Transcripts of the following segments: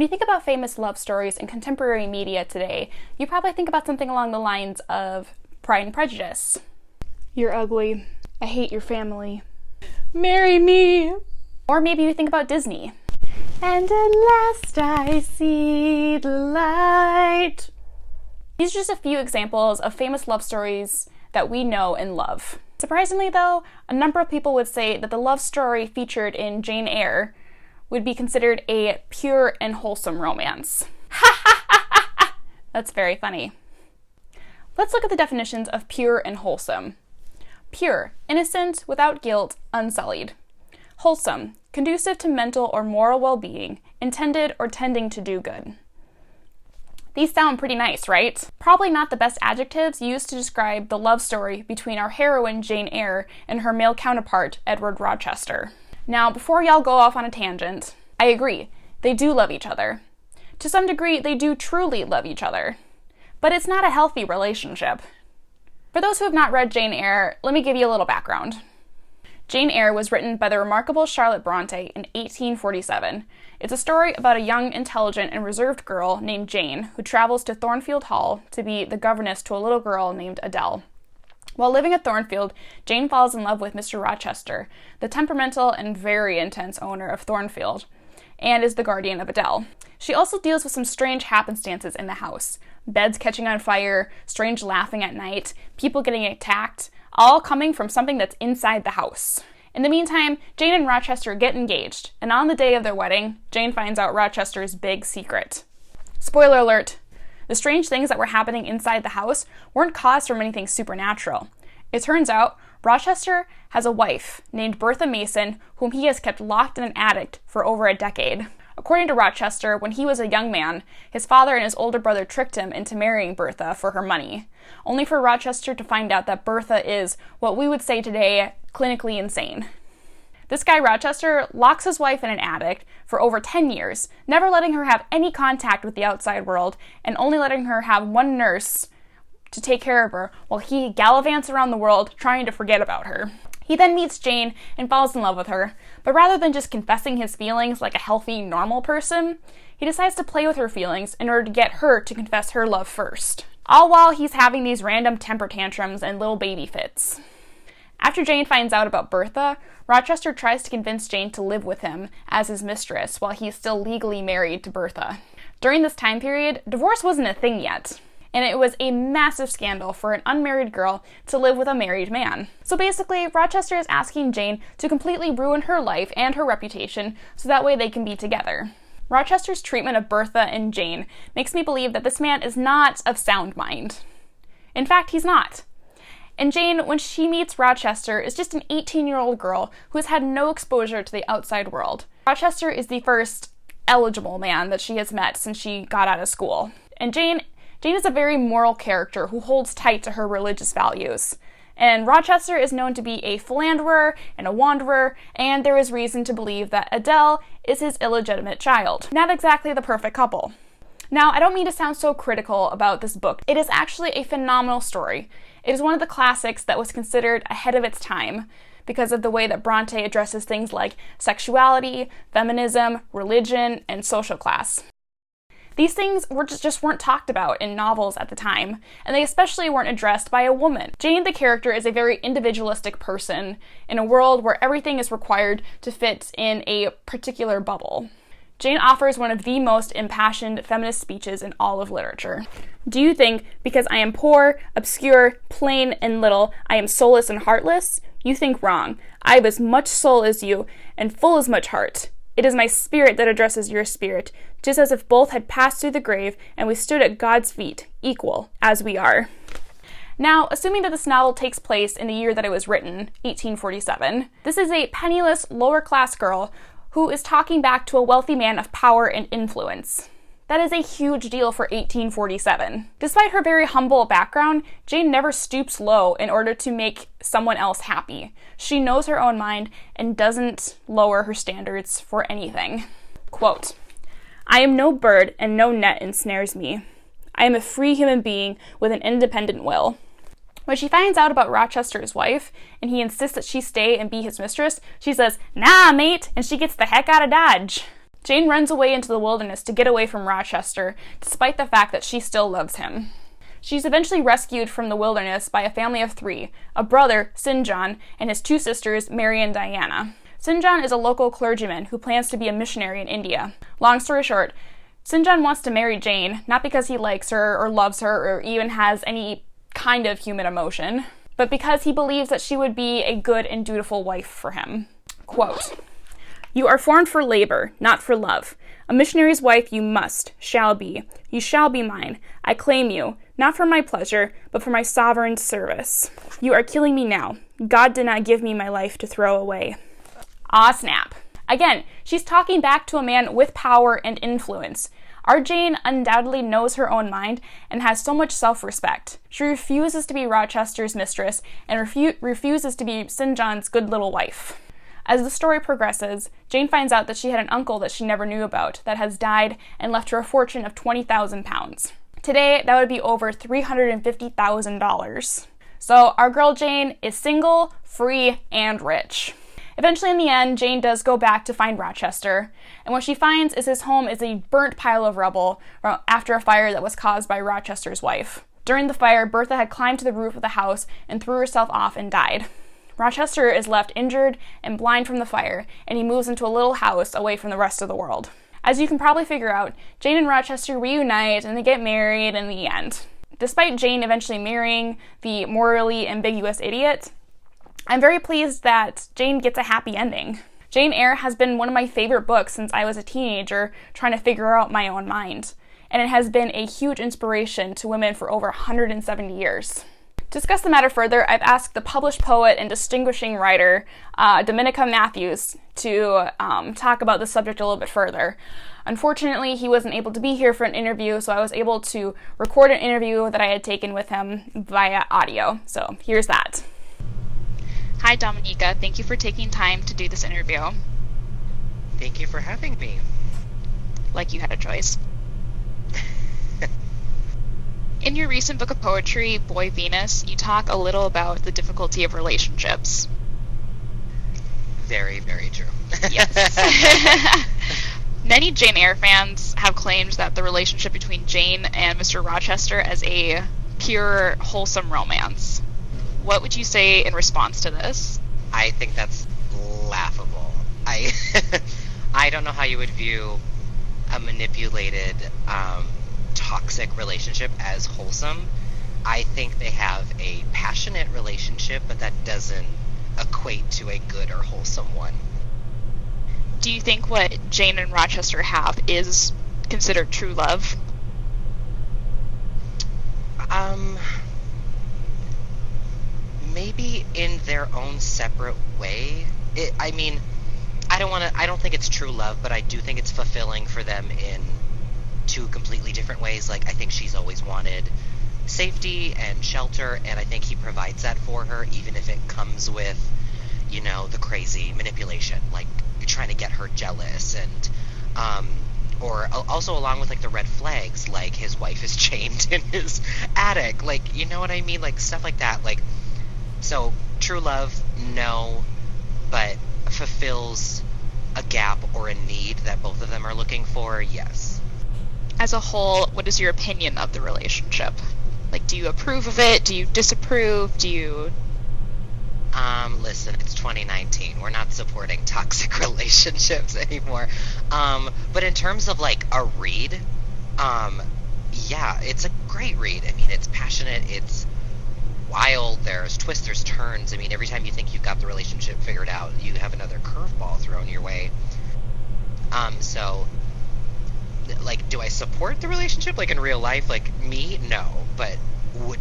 When you think about famous love stories in contemporary media today, you probably think about something along the lines of Pride and Prejudice. You're ugly. I hate your family. Marry me. Or maybe you think about Disney. And at last I see the light. These are just a few examples of famous love stories that we know and love. Surprisingly though, a number of people would say that the love story featured in Jane Eyre would be considered a pure and wholesome romance. That's very funny. Let's look at the definitions of pure and wholesome. Pure, innocent, without guilt, unsullied. Wholesome, conducive to mental or moral well-being, intended or tending to do good. These sound pretty nice, right? Probably not the best adjectives used to describe the love story between our heroine Jane Eyre and her male counterpart, Edward Rochester. Now, before y'all go off on a tangent, I agree, they do love each other. To some degree, they do truly love each other. But it's not a healthy relationship. For those who have not read Jane Eyre, let me give you a little background. Jane Eyre was written by the remarkable Charlotte Brontë in 1847. It's a story about a young, intelligent, and reserved girl named Jane who travels to Thornfield Hall to be the governess to a little girl named Adele. While living at Thornfield, Jane falls in love with Mr. Rochester, the temperamental and very intense owner of Thornfield, and is the guardian of Adele. She also deals with some strange happenstances in the house. Beds catching on fire, strange laughing at night, people getting attacked, all coming from something that's inside the house. In the meantime, Jane and Rochester get engaged, and on the day of their wedding, Jane finds out Rochester's big secret. Spoiler alert, the strange things that were happening inside the house weren't caused from anything supernatural. It turns out Rochester has a wife named Bertha Mason, whom he has kept locked in an attic for over a decade. According to Rochester, when he was a young man, his father and his older brother tricked him into marrying Bertha for her money, only for Rochester to find out that Bertha is, what we would say today, clinically insane. This guy Rochester locks his wife in an attic for over 10 years, never letting her have any contact with the outside world, and only letting her have one nurse to take care of her while he gallivants around the world trying to forget about her. He then meets Jane and falls in love with her, but rather than just confessing his feelings like a healthy, normal person, he decides to play with her feelings in order to get her to confess her love first. All while he's having these random temper tantrums and little baby fits. After Jane finds out about Bertha, Rochester tries to convince Jane to live with him as his mistress while he's still legally married to Bertha. During this time period, divorce wasn't a thing yet, and it was a massive scandal for an unmarried girl to live with a married man. So basically, Rochester is asking Jane to completely ruin her life and her reputation so that way they can be together. Rochester's treatment of Bertha and Jane makes me believe that this man is not of sound mind. In fact, he's not. And Jane, when she meets Rochester, is just an 18-year-old girl who has had no exposure to the outside world. Rochester is the first eligible man that she has met since she got out of school. And Jane is a very moral character who holds tight to her religious values. And Rochester is known to be a philanderer and a wanderer, and there is reason to believe that Adele is his illegitimate child. Not exactly the perfect couple. Now, I don't mean to sound so critical about this book. It is actually a phenomenal story. It is one of the classics that was considered ahead of its time because of the way that Brontë addresses things like sexuality, feminism, religion, and social class. These things just weren't talked about in novels at the time, and they especially weren't addressed by a woman. Jane, the character, is a very individualistic person in a world where everything is required to fit in a particular bubble. Jane offers one of the most impassioned feminist speeches in all of literature. Do you think, because I am poor, obscure, plain, and little, I am soulless and heartless? You think wrong. I have as much soul as you, and full as much heart. It is my spirit that addresses your spirit, just as if both had passed through the grave and we stood at God's feet, equal, as we are. Now, assuming that this novel takes place in the year that it was written, 1847, this is a penniless, lower-class girl who is talking back to a wealthy man of power and influence. That is a huge deal for 1847. Despite her very humble background, Jane never stoops low in order to make someone else happy. She knows her own mind and doesn't lower her standards for anything. Quote, "I am no bird and no net ensnares me. I am a free human being with an independent will." When she finds out about Rochester's wife, and he insists that she stay and be his mistress, she says, "Nah, mate," and she gets the heck out of Dodge. Jane runs away into the wilderness to get away from Rochester, despite the fact that she still loves him. She's eventually rescued from the wilderness by a family of 3, a brother, St. John, and his 2 sisters, Mary and Diana. St. John is a local clergyman who plans to be a missionary in India. Long story short, St. John wants to marry Jane, not because he likes her or loves her or even has any kind of human emotion, but because he believes that she would be a good and dutiful wife for him. Quote, "You are formed for labor, not for love. A missionary's wife you shall be. You shall be mine. I claim you, not for my pleasure, but for my sovereign service. You are killing me now. God did not give me my life to throw away." Ah, snap. Again, she's talking back to a man with power and influence. Our Jane undoubtedly knows her own mind and has so much self-respect. She refuses to be Rochester's mistress and refuses to be St. John's good little wife. As the story progresses, Jane finds out that she had an uncle that she never knew about that has died and left her a fortune of £20,000. Today, that would be over $350,000. So our girl Jane is single, free, and rich. Eventually, in the end, Jane does go back to find Rochester, and what she finds is his home is a burnt pile of rubble after a fire that was caused by Rochester's wife. During the fire, Bertha had climbed to the roof of the house and threw herself off and died. Rochester is left injured and blind from the fire, and he moves into a little house away from the rest of the world. As you can probably figure out, Jane and Rochester reunite and they get married in the end. Despite Jane eventually marrying the morally ambiguous idiot, I'm very pleased that Jane gets a happy ending. Jane Eyre has been one of my favorite books since I was a teenager trying to figure out my own mind, and it has been a huge inspiration to women for over 170 years. To discuss the matter further, I've asked the published poet and distinguishing writer, Dominica Matthews, to talk about the subject a little bit further. Unfortunately, he wasn't able to be here for an interview, so I was able to record an interview that I had taken with him via audio. So here's that. Hi, Dominica. Thank you for taking time to do this interview. Thank you for having me. Like you had a choice. In your recent book of poetry, Boy Venus, you talk a little about the difficulty of relationships. Very, very true. Yes. Many Jane Eyre fans have claimed that the relationship between Jane and Mr. Rochester as a pure, wholesome romance. What would you say in response to this? I think that's laughable. I don't know how you would view a manipulated, toxic relationship as wholesome. I think they have a passionate relationship, but that doesn't equate to a good or wholesome one. Do you think what Jane and Rochester have is considered true love? Maybe in their own separate way. I don't think it's true love, but I do think it's fulfilling for them in 2 completely different ways. Like, I think she's always wanted safety and shelter, and I think he provides that for her, even if it comes with, the crazy manipulation, like you're trying to get her jealous, and or also along with like the red flags, like his wife is chained in his attic, like, you know what I mean, like stuff like that. Like, so true love, no, but fulfills a gap or a need that both of them are looking for, yes. As a whole, what is your opinion of the relationship? Like, do you approve of it? Do you disapprove? Do you... Listen, it's 2019. We're not supporting toxic relationships anymore. But in terms of, like, a read, yeah, it's a great read. I mean, it's passionate, it's wild, there's twists, there's turns. I mean, every time you think you've got the relationship figured out, you have another curveball thrown your way. So, like, do I support the relationship, like, in real life? Like, me? No. But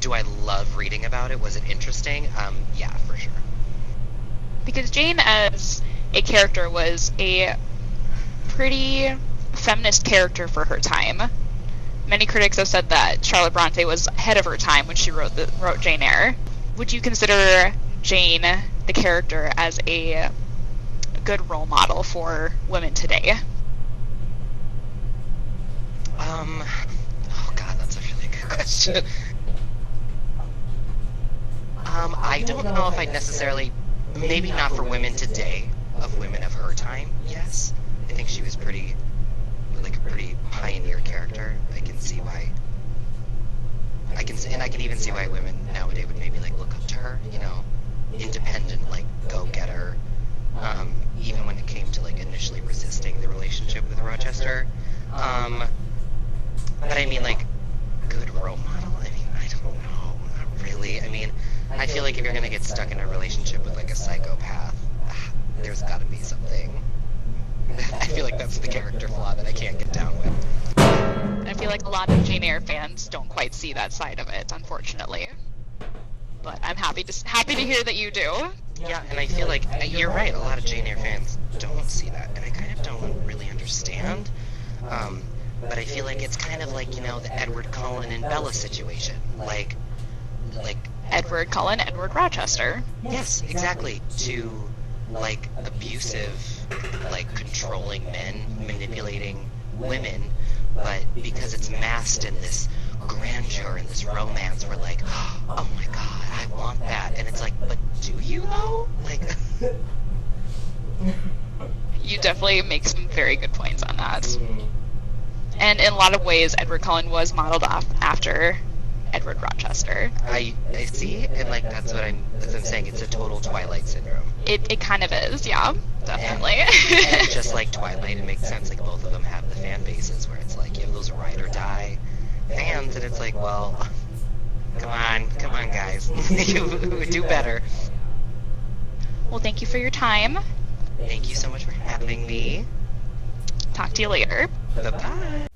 do I love reading about it? Was it interesting? Yeah, for sure. Because Jane as a character was a pretty feminist character for her time. Many critics have said that Charlotte Brontë was ahead of her time when she wrote Jane Eyre. Would you consider Jane, the character, as a good role model for women today? Oh god, that's a really good question. I don't know if I necessarily, maybe not for women today, of women of her time, yes. I think she was pretty pretty pioneer character. I can see why. I can even see why women nowadays would maybe like look up to her. You know, independent, like go-getter. Even when it came to like initially resisting the relationship with Rochester. But I mean, like, good role model. I mean, I don't know, not really. I mean, I feel like if you're gonna get stuck in a relationship with like a psychopath, there's got to be something. I feel like that's the character flaw that I can't get down with. I feel like a lot of Jane Eyre fans don't quite see that side of it, unfortunately. But I'm happy to hear that you do. Yeah, and I feel like you're right. A lot of Jane Eyre fans don't see that, and I kind of don't really understand. But I feel like it's kind of like, you know, the Edward Cullen and Bella situation, like Edward Cullen, Edward Rochester. Yes, exactly. To like abusive, like controlling men, manipulating women, but because it's masked in this grandeur and this romance, we're like, oh my god, I want that. And it's like, but do you though? Like, you definitely make some very good points on that. And in a lot of ways, Edward Cullen was modeled off after Edward Rochester. I see, and like that's what I'm saying. It's a total Twilight syndrome. It kind of is, yeah, definitely. And just like Twilight, it makes sense. Like both of them have the fan bases where it's like you have those ride or die fans, and it's like, well, come on, guys, you do better. Well, thank you for your time. Thank you so much for having me. Talk to you later. Bye-bye.